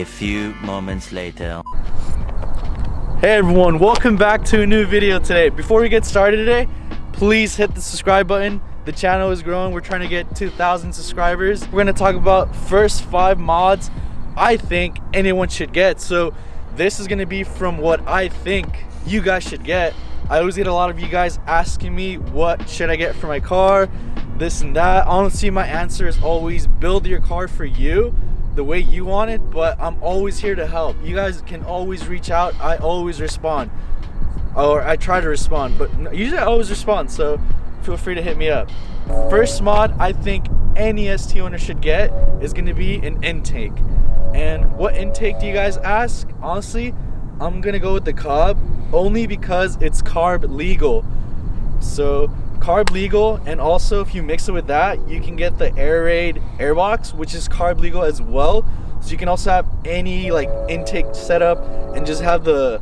A few moments later. Hey everyone, welcome back to a new video today. Before we get started today, please hit the subscribe button. The channel is growing. We're trying to get 2,000 subscribers. We're gonna talk about first 5 mods I think anyone should get. So this is gonna be from what I think you guys should get. I always get a lot of you guys asking me what should I get for my car, this and that. Honestly, my answer is always build your car for you the way you want it, but I'm always here to help. You guys can always reach out. I always respond, or I try to respond, but usually I always respond, so feel free to hit me up. First mod I think any ST owner should get is going to be an intake. And what intake do you guys ask? Honestly, I'm gonna go with the Cobb only because it's carb legal. So carb legal, and also if you mix it with that, you can get the air raid airbox, which is carb legal as well. So you can also have any like intake setup and just have the,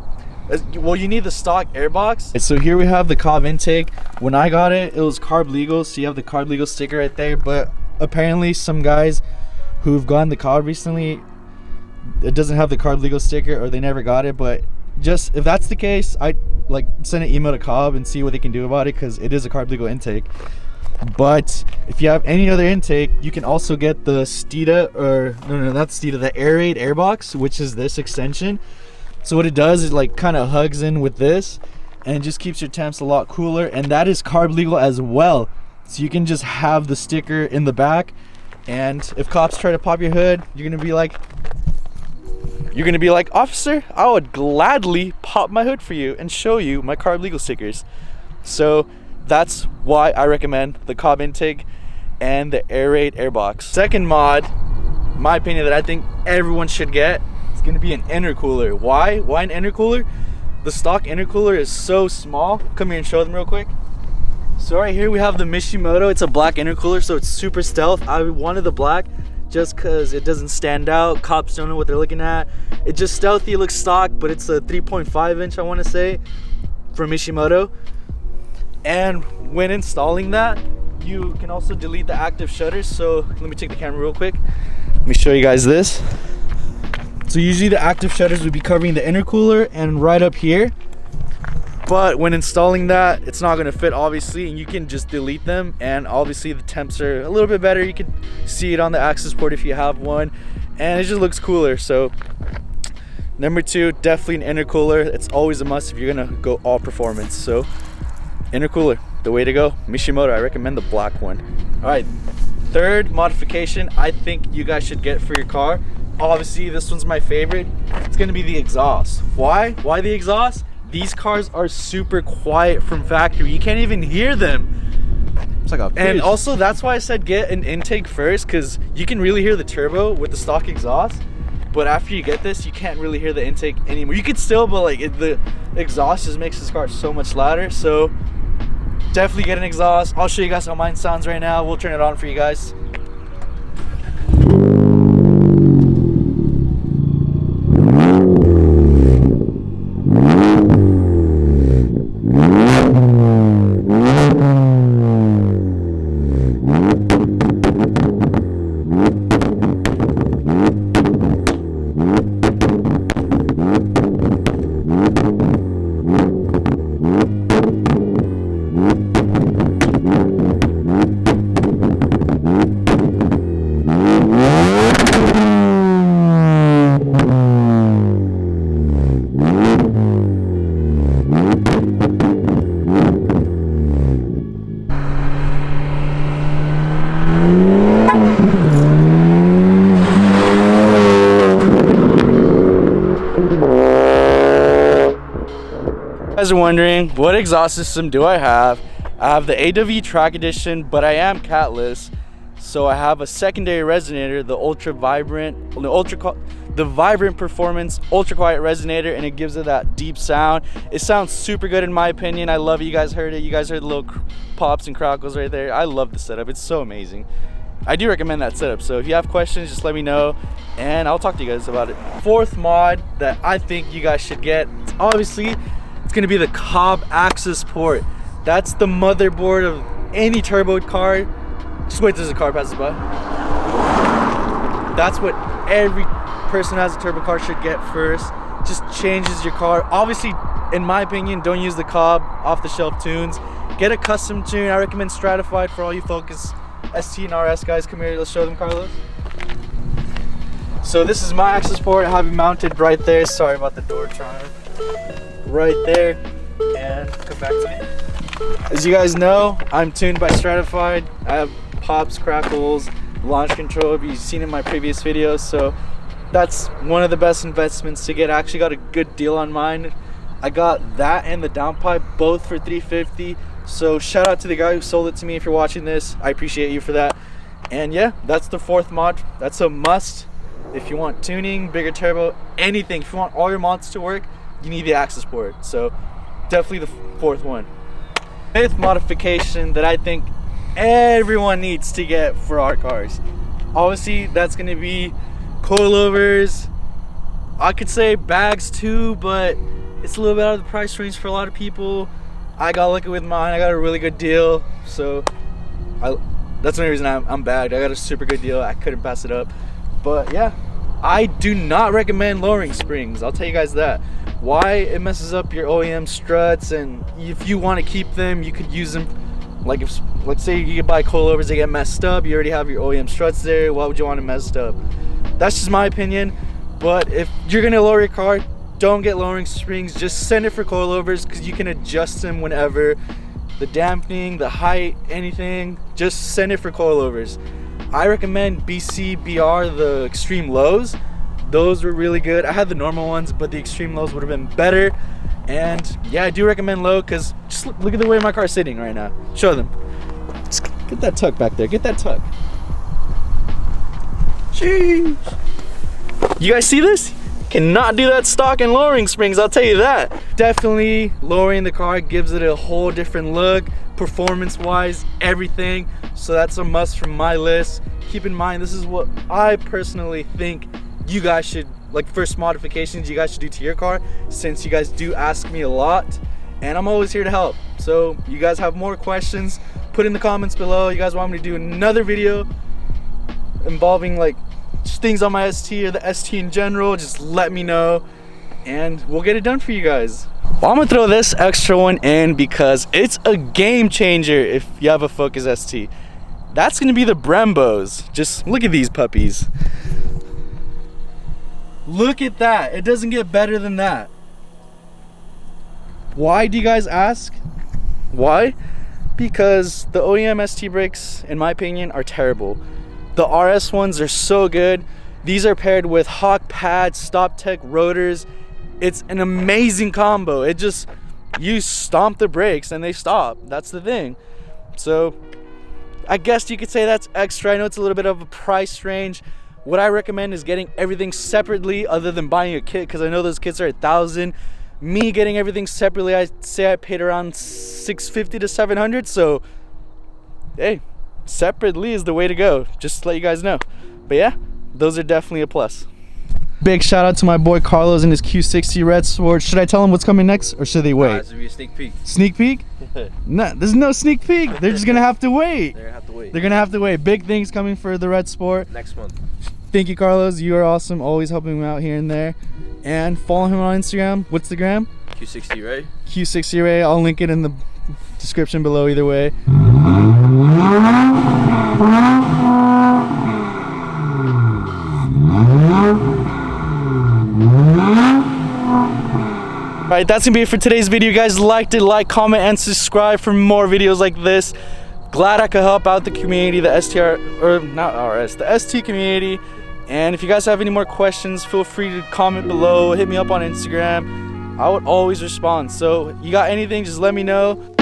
well, you need the stock airbox. So here we have the Cobb intake. When I got it, it was carb legal, so you have the carb legal sticker right there. But apparently some guys who've gotten the Cobb recently, it doesn't have the carb legal sticker, or they never got it. But just if that's the case, I like send an email to Cobb and see what they can do about it, because it is a carb legal intake. But if you have any other intake, you can also get the Steeda, or no, not Steeda, the air raid airbox, which is this extension. So what it does is like kind of hugs in with this and just keeps your temps a lot cooler, and that is carb legal as well. So you can just have the sticker in the back, and if cops try to pop your hood, you're gonna be like, officer, I would gladly pop my hood for you and show you my carb legal stickers. So that's why I recommend the Cobb intake and the air raid airbox. Second mod, in my opinion, that I think everyone should get, it's gonna be an intercooler. Why an intercooler? The stock intercooler is so small. Come here and show them real quick. So right here we have the Mishimoto. It's a black intercooler, so it's super stealth. I wanted the black just because it doesn't stand out. Cops don't know what they're looking at. It's just stealthy, it looks stock, but it's a 3.5 inch, I want to say, from Mishimoto. And when installing that, you can also delete the active shutters. So let me take the camera real quick. Let me show you guys this. So usually the active shutters would be covering the intercooler and right up here. But when installing that, it's not gonna fit obviously, and you can just delete them, and obviously the temps are a little bit better. You can see it on the access port if you have one, and it just looks cooler. So number 2, definitely an intercooler. It's always a must if you're gonna go all performance. So intercooler, the way to go. Mishimoto, I recommend the black one. All right, third modification I think you guys should get for your car. Obviously this one's my favorite. It's gonna be the exhaust. Why the exhaust? These cars are super quiet from factory. You can't even hear them. It's like a fish. And also that's why I said get an intake first, because you can really hear the turbo with the stock exhaust. But after you get this, you can't really hear the intake anymore. You could still, but like the exhaust just makes this car so much louder. So definitely get an exhaust. I'll show you guys how mine sounds right now. We'll turn it on for you guys. You guys are wondering, what exhaust system do I have? I have the AW Track Edition, but I am catless, so I have a secondary resonator, the Vibrant Performance Ultra Quiet Resonator, and it gives it that deep sound. It sounds super good in my opinion. I love it. You guys heard it. You guys heard the little pops and crackles right there. I love the setup. It's so amazing. I do recommend that setup. So if you have questions, just let me know and I'll talk to you guys about it. Fourth mod that I think you guys should get, obviously it's gonna be the Cobb access port. That's the motherboard of any turbo car. Just wait till the car passes by. That's what every person who has a turbo car should get first. Just changes your car. Obviously, in my opinion, don't use the Cobb off-the-shelf tunes. Get a custom tune. I recommend Stratified for all you Focus ST and RS guys. Come here, let's show them, Carlos. So this is my access port. I have it mounted right there. Sorry about the door trying. Right there. And come back to me. As you guys know, I'm tuned by Stratified. I have pops, crackles, launch control. You've seen in my previous videos. So that's one of the best investments to get. I actually got a good deal on mine. I got that and the downpipe both for $350. So shout out to the guy who sold it to me. If you're watching this, I appreciate you for that. And yeah, that's the fourth mod. That's a must. If you want tuning, bigger turbo, anything, if you want all your mods to work, you need the access port. So definitely the fourth one. Fifth modification that I think everyone needs to get for our cars. Obviously, that's gonna be coilovers. I could say bags too, but it's a little bit out of the price range for a lot of people. I got lucky with mine. I got a really good deal. So that's the only reason I'm bagged. I got a super good deal. I couldn't pass it up. But yeah, I do not recommend lowering springs. I'll tell you guys that. Why? It messes up your OEM struts, and if you want to keep them, you could use them. Like if, let's say you could buy coilovers, they get messed up. You already have your OEM struts there. Why would you want them messed up? That's just my opinion. But if you're gonna lower your car, don't get lowering springs. Just send it for coilovers because you can adjust them whenever. The dampening, the height, anything. Just send it for coilovers. I recommend BR, the extreme lows. Those were really good. I had the normal ones, but the extreme lows would have been better. And yeah, I do recommend low because just look at the way my car's sitting right now. Show them. Just get that tuck back there. Get that tuck. Jeez. You guys see this? Cannot do that stock and lowering springs, I'll tell you that. Definitely lowering the car gives it a whole different look, performance-wise, everything. So that's a must from my list. Keep in mind, this is what I personally think you guys should, like first modifications you guys should do to your car, since you guys do ask me a lot, and I'm always here to help. So you guys have more questions, put in the comments below. You guys want me to do another video involving like things on my ST or the ST in general, just let me know and we'll get it done for you guys. Well, I'm gonna throw this extra one in because it's a game changer if you have a Focus ST. That's gonna be the Brembos. Just look at these puppies. Look at that. It doesn't get better than that. Why, do you guys ask? Why? Because the OEM ST brakes, in my opinion, are terrible. The RS ones are so good. These are paired with Hawk pads, Stop Tech rotors. It's an amazing combo. It just, you stomp the brakes and they stop. That's the thing. So I guess you could say that's extra. I know it's a little bit of a price range. What I recommend is getting everything separately other than buying a kit, because I know those kits are $1,000. Me getting everything separately, I'd say I paid around $650 to $700. So hey, separately is the way to go, just to let you guys know. But yeah, those are definitely a plus. Big shout out to my boy Carlos and his Q60 Red Sword. Should I tell him what's coming next, or should they wait? This will be a sneak peek. Sneak peek? No, there's no sneak peek. They're just gonna have to wait. They're gonna have to wait. They're gonna have to wait. Big things coming for the Red Sport next month. Thank you, Carlos. You are awesome. Always helping me out here and there. And follow him on Instagram. What's the gram? Q60 Ray. Q60 Ray. I'll link it in the description below either way. Alright, that's gonna be it for today's video. You guys liked it, like, comment, and subscribe for more videos like this. Glad I could help out the community, the the ST community. And if you guys have any more questions, feel free to comment below, hit me up on Instagram. I would always respond. So you got anything, just let me know.